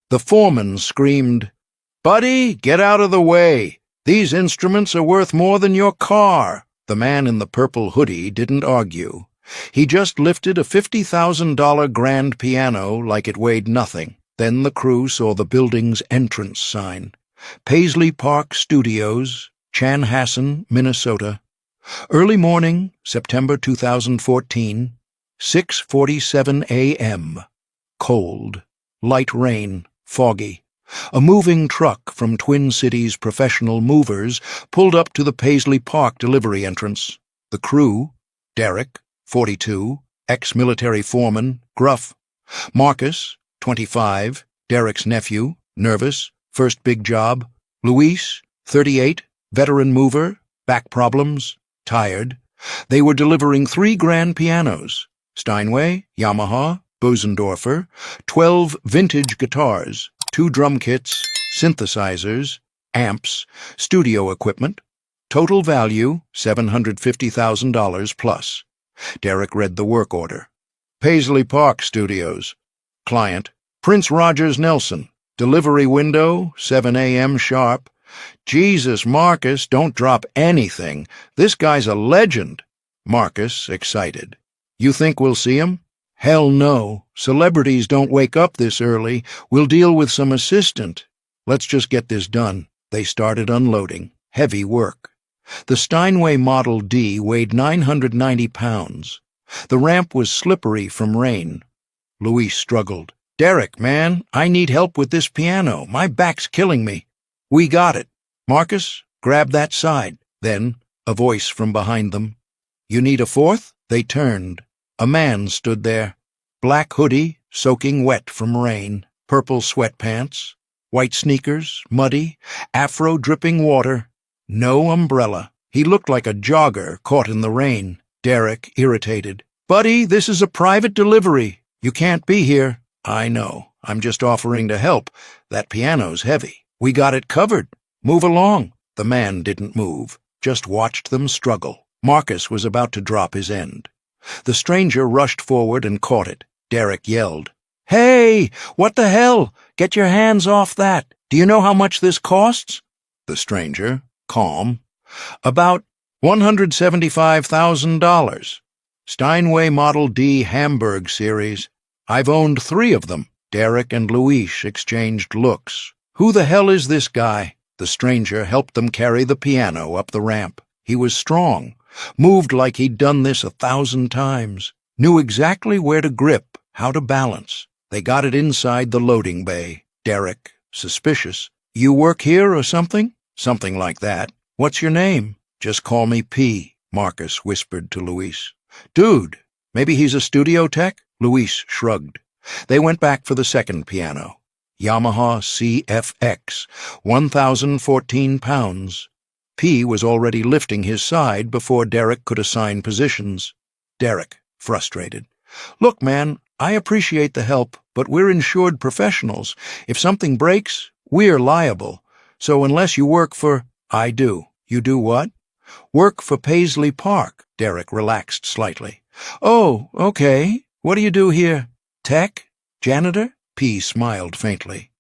The foreman screamed, "Buddy, get out of the way! These instruments are worth more than your car!" The man in the purple hoodie didn't argue. He just lifted a $50,000 grand piano like it weighed nothing. Then the crew saw the building's entrance sign. Paisley Park Studios, Chanhassen, Minnesota. Early morning, September 2014, 6:47 a.m. Cold. Light rain. Foggy. A moving truck from Twin Cities Professional Movers pulled up to the Paisley Park delivery entrance. The crew, Derek, 42, ex-military foreman, gruff. Marcus, 25, Derek's nephew, nervous, first big job. Luis, 38, veteran mover, back problems, tired. They were delivering 3 grand pianos, Steinway, Yamaha, Bosendorfer, 12 vintage guitars, 2 drum kits, synthesizers, amps, studio equipment. Total value, $750,000 plus. Derek read the work order. Paisley Park Studios. Client, Prince Rogers Nelson. Delivery window, 7 a.m. sharp. Jesus, Marcus, don't drop anything. This guy's a legend. Marcus, excited. You think we'll see him? Hell no. Celebrities don't wake up this early. We'll deal with some assistant. Let's just get this done. They started unloading. Heavy work. The Steinway Model D weighed 990 pounds. The ramp was slippery from rain. Luis struggled. Derek, man, I need help with this piano. My back's killing me. We got it. Marcus, grab that side. Then, a voice from behind them. You need a fourth? They turned. A man stood there. Black hoodie, soaking wet from rain. Purple sweatpants. White sneakers, muddy. Afro dripping water. No umbrella. He looked like a jogger caught in the rain. Derek, irritated. Buddy, this is a private delivery. You can't be here. I know. I'm just offering to help. That piano's heavy. We got it covered. Move along. The man didn't move, just watched them struggle. Marcus was about to drop his end. The stranger rushed forward and caught it. Derek yelled, Hey! What the hell? Get your hands off that. Do you know how much this costs? The stranger, calm. About $175,000. Steinway Model D Hamburg series. I've owned 3 of them. Derek and Luis exchanged looks. Who the hell is this guy? The stranger helped them carry the piano up the ramp. He was strong, moved like he'd done this 1,000 times, knew exactly where to grip, how to balance. They got it inside the loading bay. Derek, suspicious. You work here or something? Something like that. What's your name? Just call me P, Marcus whispered to Luis. Dude, maybe he's a studio tech? Luis shrugged. They went back for the second piano. Yamaha CFX, 1,014 pounds. P was already lifting his side before Derek could assign positions. Derek, frustrated. Look, man, I appreciate the help, but we're insured professionals. If something breaks, we're liable. So unless you work for... I do. You do what? Work for Paisley Park. Derek relaxed slightly. Oh, okay. What do you do here? Tech? Janitor? P smiled faintly.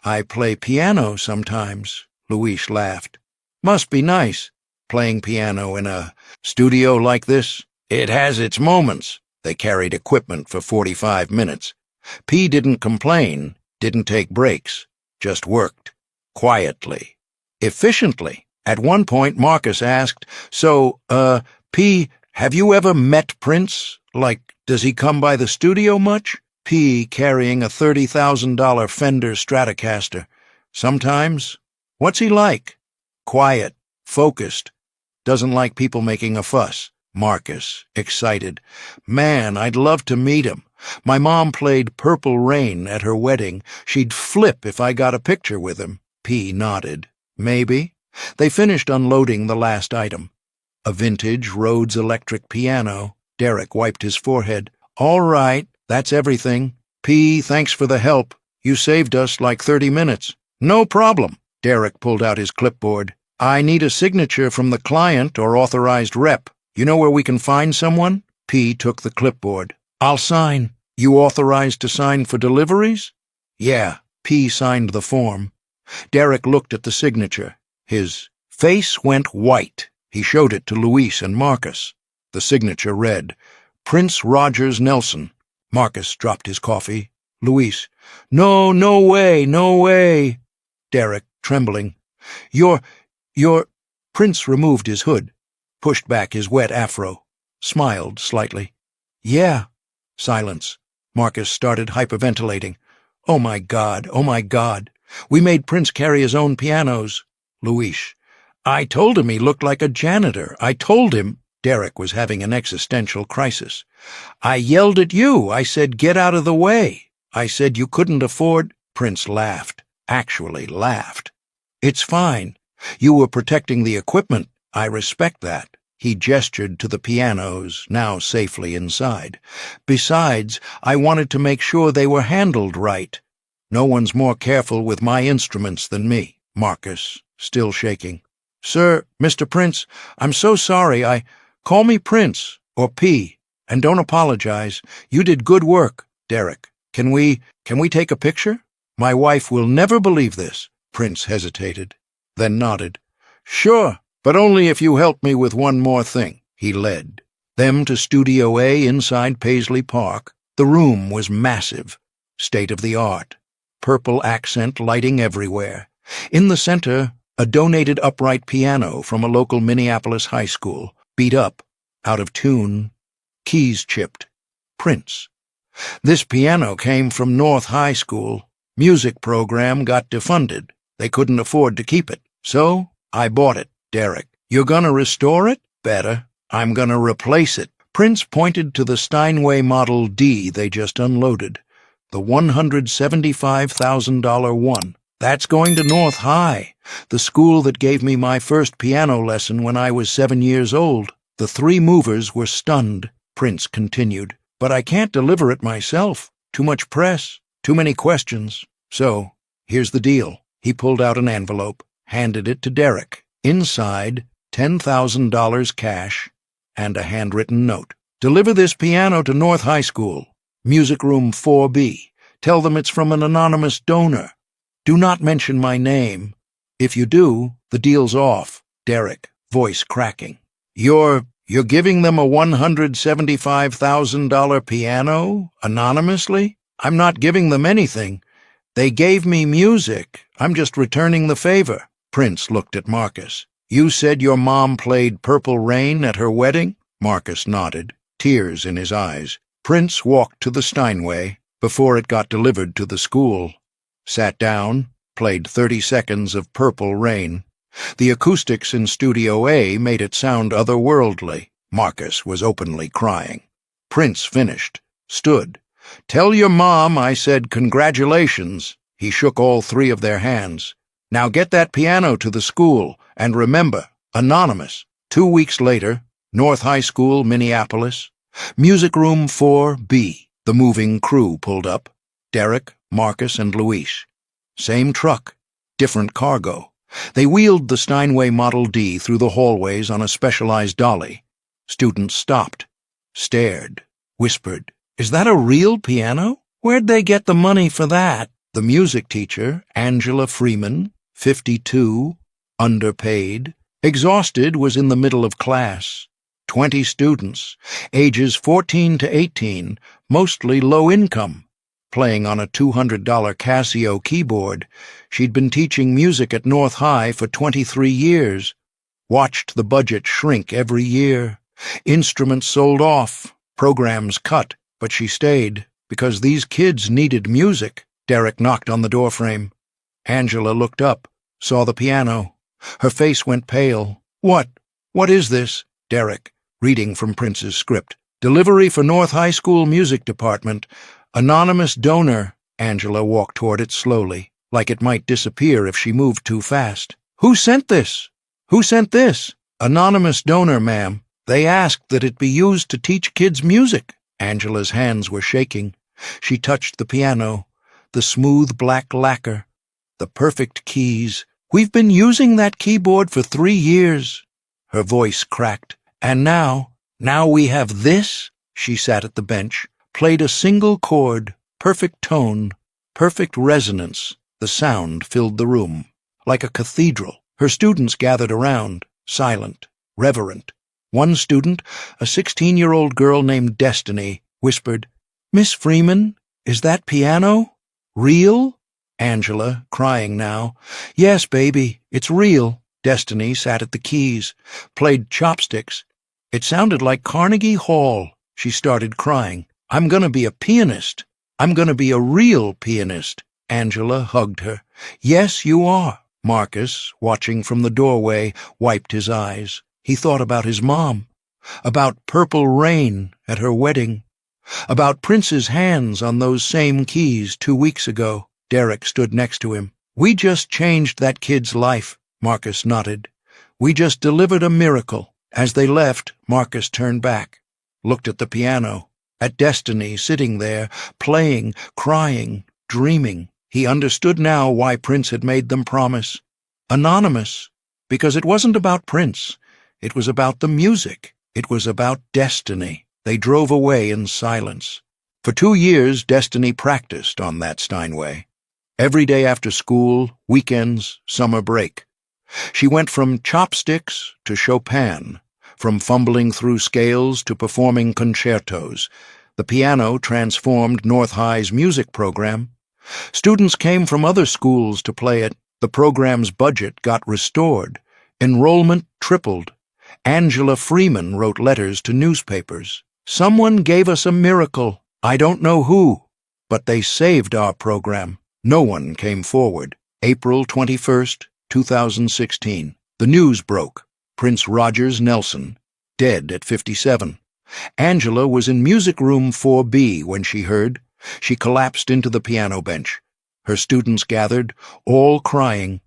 I play piano sometimes. Luis laughed. Must be nice, playing piano in a studio like this. It has its moments. They carried equipment for 45 minutes. P didn't complain, didn't take breaks, just worked. Quietly. Efficiently. At one point, Marcus asked, So, P, have you ever met Prince? Like, does he come by the studio much? P carrying a $30,000 Fender Stratocaster. Sometimes. What's he like? Quiet, focused. Doesn't like people making a fuss. Marcus, excited. Man, I'd love to meet him. My mom played Purple Rain at her wedding. She'd flip if I got a picture with him. P nodded. Maybe. They finished unloading the last item. A vintage Rhodes electric piano. Derek wiped his forehead. All right, that's everything. P, thanks for the help. You saved us like 30 minutes. No problem. Derek pulled out his clipboard. I need a signature from the client or authorized rep. You know where we can find someone? P took the clipboard. I'll sign. You authorized to sign for deliveries? Yeah. P signed the form. Derek looked at the signature. His face went white. He showed it to Luis and Marcus. The signature read, Prince Rogers Nelson. Marcus dropped his coffee. Luis, No, no way, no way. Derek, trembling, You're... Prince removed his hood, pushed back his wet afro, smiled slightly. Yeah. Silence. Marcus started hyperventilating. Oh my God, oh my God. We made Prince carry his own pianos. Luis, I told him he looked like a janitor. I told him... Derek was having an existential crisis. I yelled at you. I said, get out of the way. I said you couldn't afford... Prince laughed. Actually laughed. It's fine. You were protecting the equipment. I respect that. He gestured to the pianos, now safely inside. Besides, I wanted to make sure they were handled right. No one's more careful with my instruments than me. Marcus, still shaking. Sir, Mr. Prince, I'm so sorry. Call me Prince, or P, and don't apologize. You did good work. Derek, can we take a picture? My wife will never believe this. Prince hesitated, then nodded. Sure, but only if you help me with one more thing. He led them to Studio A inside Paisley Park. The room was massive, state-of-the-art, purple accent lighting everywhere. In the center, a donated upright piano from a local Minneapolis high school, beat up, out of tune, keys chipped. Prince. This piano came from North High School. Music program got defunded. They couldn't afford to keep it. So, I bought it. Derek, you're gonna restore it? Better. I'm gonna replace it. Prince pointed to the Steinway Model D they just unloaded. The $175,000 one. That's going to North High, the school that gave me my first piano lesson when I was 7 years old. The three movers were stunned. Prince continued, but I can't deliver it myself. Too much press, too many questions. So, here's the deal. He pulled out an envelope, handed it to Derek. Inside, $10,000 cash and a handwritten note. Deliver this piano to North High School, Music Room 4B. Tell them it's from an anonymous donor. Do not mention my name. If you do, the deal's off. Derek, voice cracking. You're giving them a $175,000 piano, anonymously? I'm not giving them anything. They gave me music. I'm just returning the favor. Prince looked at Marcus. You said your mom played Purple Rain at her wedding? Marcus nodded, tears in his eyes. Prince walked to the Steinway before it got delivered to the school. Sat down, played 30 seconds of Purple Rain. The acoustics in Studio A made it sound otherworldly. Marcus was openly crying. Prince finished, stood. Tell your mom I said congratulations. He shook all three of their hands. Now get that piano to the school, and remember, anonymous. 2 weeks later, North High School, Minneapolis. Music Room 4B. The moving crew pulled up. Derek, Marcus, and Luis. Same truck, different cargo. They wheeled the Steinway Model D through the hallways on a specialized dolly. Students stopped, stared, whispered, Is that a real piano? Where'd they get the money for that? The music teacher, Angela Freeman, 52, underpaid, exhausted, was in the middle of class. 20 students, ages 14 to 18, mostly low income. Playing on a $200 Casio keyboard. She'd been teaching music at North High for 23 years. Watched the budget shrink every year. Instruments sold off, programs cut, but she stayed, because these kids needed music. Derek knocked on the doorframe. Angela looked up, saw the piano. Her face went pale. What is this? Derek, reading from Prince's script. Delivery for North High School Music Department. Anonymous donor. Angela walked toward it slowly, like it might disappear if she moved too fast. Who sent this? Who sent this? Anonymous donor, ma'am. They asked that it be used to teach kids music. Angela's hands were shaking. She touched the piano, the smooth black lacquer, the perfect keys. We've been using that keyboard for 3 years. Her voice cracked. And now we have this? She sat at the bench, played a single chord, perfect tone, perfect resonance. The sound filled the room, like a cathedral. Her students gathered around, silent, reverent. One student, a 16-year-old girl named Destiny, whispered, "Miss Freeman, is that piano real?" Angela, crying now, "Yes, baby, it's real." Destiny sat at the keys, played chopsticks. It sounded like Carnegie Hall. She started crying. "I'm gonna be a pianist. I'm gonna be a real pianist." Angela hugged her. "Yes, you are." Marcus, watching from the doorway, wiped his eyes. He thought about his mom, about Purple Rain at her wedding, about Prince's hands on those same keys 2 weeks ago. Derek stood next to him. "We just changed that kid's life," Marcus nodded. "We just delivered a miracle." As they left, Marcus turned back, looked at the piano, at Destiny sitting there, playing, crying, dreaming. He understood now why Prince had made them promise. Anonymous, because it wasn't about Prince. It was about the music. It was about Destiny. They drove away in silence. For 2 years, Destiny practiced on that Steinway. Every day after school, weekends, summer break. She went from chopsticks to Chopin, from fumbling through scales to performing concertos. The piano transformed North High's music program. Students came from other schools to play it. The program's budget got restored. Enrollment tripled. Angela Freeman wrote letters to newspapers. "Someone gave us a miracle. I don't know who, but they saved our program." No one came forward. April 21st, 2016. The news broke. Prince Rogers Nelson, dead at 57. Angela was in music room 4B when she heard. She collapsed into the piano bench. Her students gathered, all crying.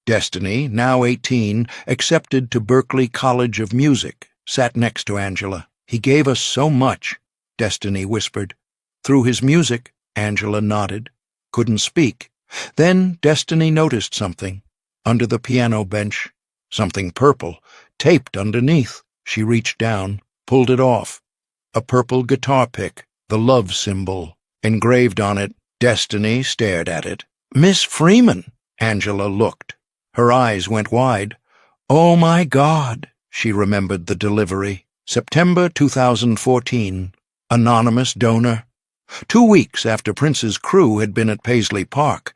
Destiny, now 18, accepted to Berklee College of Music, sat next to Angela. "He gave us so much," Destiny whispered. "Through his music," Angela nodded. Couldn't speak. Then Destiny noticed something. Under the piano bench, something purple, taped underneath. She reached down, pulled it off. A purple guitar pick, the love symbol, engraved on it. Destiny stared at it. "Miss Freeman!" Angela looked. Her eyes went wide. "Oh, my God!" She remembered the delivery. September 2014. Anonymous donor. 2 weeks after Prince's crew had been at Paisley Park.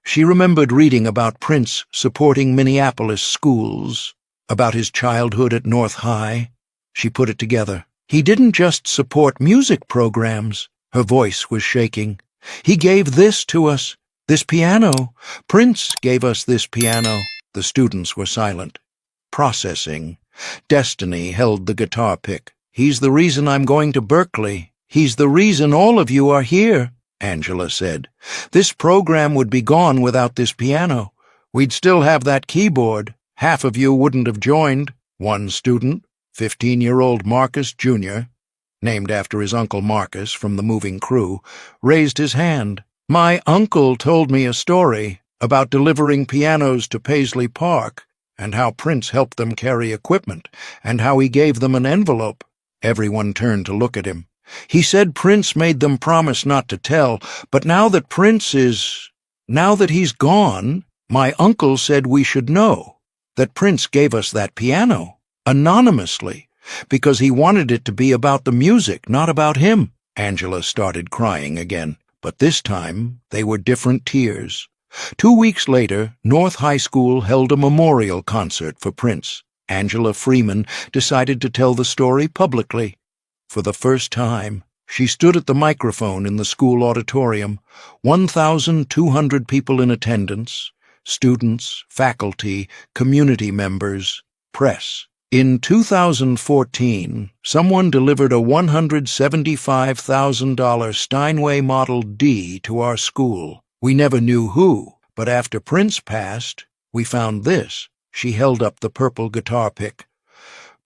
She remembered reading about Prince supporting Minneapolis schools, about his childhood at North High. She put it together. He didn't just support music programs. Her voice was shaking. "He gave this to us, this piano. Prince gave us this piano." The students were silent. Processing. Destiny held the guitar pick. "He's the reason I'm going to Berklee. He's the reason all of you are here," Angela said. "This program would be gone without this piano. We'd still have that keyboard. Half of you wouldn't have joined." One student, 15-year-old Marcus Jr., named after his uncle Marcus from the moving crew, raised his hand. "My uncle told me a story about delivering pianos to Paisley Park, and how Prince helped them carry equipment, and how he gave them an envelope." Everyone turned to look at him. "He said Prince made them promise not to tell, but now that he's gone, my uncle said we should know that Prince gave us that piano, anonymously, because he wanted it to be about the music, not about him." Angela started crying again, but this time they were different tears. 2 weeks later, North High School held a memorial concert for Prince. Angela Freeman decided to tell the story publicly. For the first time, she stood at the microphone in the school auditorium. 1,200 people in attendance, students, faculty, community members, press. In 2014, someone delivered a $175,000 Steinway Model D to our school. We never knew who, but after Prince passed, we found this. She held up the purple guitar pick.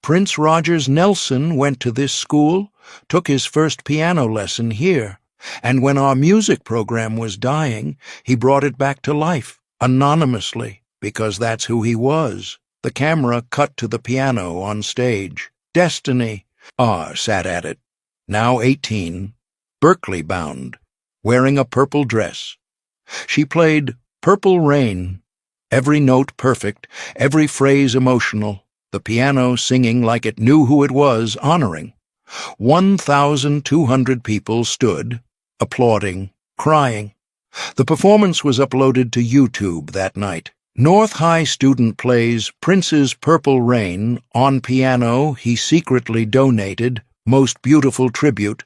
"Prince Rogers Nelson went to this school, took his first piano lesson here, and when our music program was dying, he brought it back to life, anonymously, because that's who he was." The camera cut to the piano on stage. Destiny sat at it, now 18, Berklee bound, wearing a purple dress. She played Purple Rain, every note perfect, every phrase emotional, the piano singing like it knew who it was honoring. 1,200 people stood, applauding, crying. The performance was uploaded to YouTube that night. North High student plays Prince's Purple Rain on piano he secretly donated, most beautiful tribute,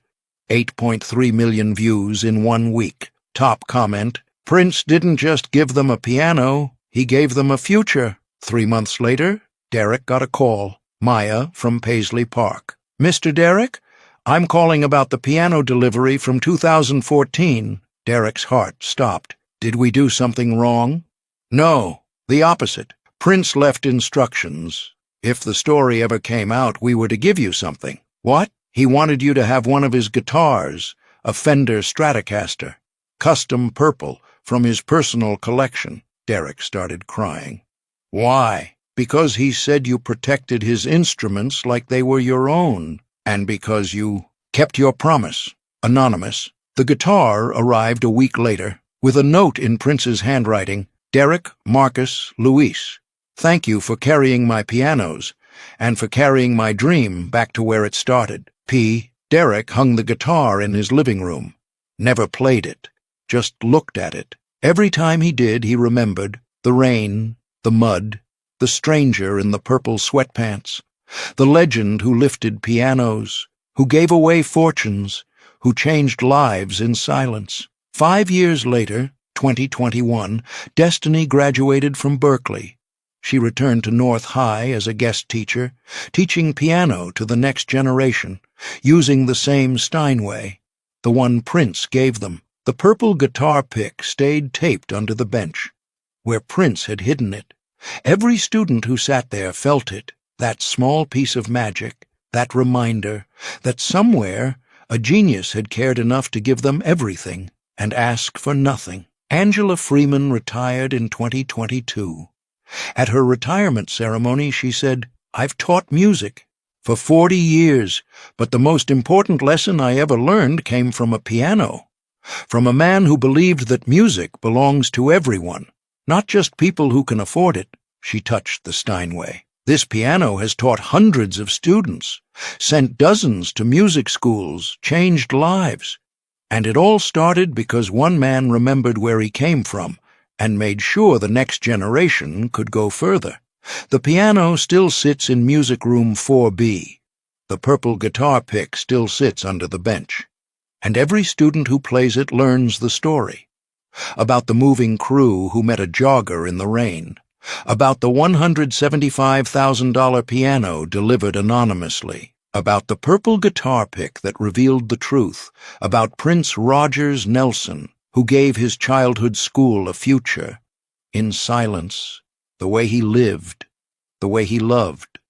8.3 million views in 1 week. Top comment, Prince didn't just give them a piano, he gave them a future. 3 months later, Derek got a call, Maya from Paisley Park. Mr. Derek, I'm calling about the piano delivery from 2014. Derek's heart stopped. Did we do something wrong? No, the opposite. Prince left instructions. If the story ever came out, we were to give you something. What? He wanted you to have one of his guitars, a Fender Stratocaster, custom purple, from his personal collection. Derek started crying. Why? Because he said you protected his instruments like they were your own, and because you kept your promise. Anonymous. The guitar arrived a week later, with a note in Prince's handwriting, Derek, Marcus, Luis. Thank you for carrying my pianos, and for carrying my dream back to where it started. P. Derek hung the guitar in his living room. Never played it, just looked at it. Every time he did, he remembered the rain, the mud, the stranger in the purple sweatpants, the legend who lifted pianos, who gave away fortunes, who changed lives in silence. 5 years later, 2021, Destiny graduated from Berkeley. She returned to North High as a guest teacher, teaching piano to the next generation, using the same Steinway, the one Prince gave them. The purple guitar pick stayed taped under the bench, where Prince had hidden it. Every student who sat there felt it, that small piece of magic, that reminder that somewhere a genius had cared enough to give them everything and ask for nothing. Angela Freeman retired in 2022. At her retirement ceremony, she said, I've taught music for 40 years, but the most important lesson I ever learned came from a piano, from a man who believed that music belongs to everyone, not just people who can afford it. She touched the Steinway. This piano has taught hundreds of students, sent dozens to music schools, changed lives. And it all started because one man remembered where he came from and made sure the next generation could go further. The piano still sits in Music Room 4B. The purple guitar pick still sits under the bench. And every student who plays it learns the story. About the moving crew who met a jogger in the rain. About the $175,000 piano delivered anonymously. About the purple guitar pick that revealed the truth. About Prince Rogers Nelson, who gave his childhood school a future. In silence, the way he lived, the way he loved.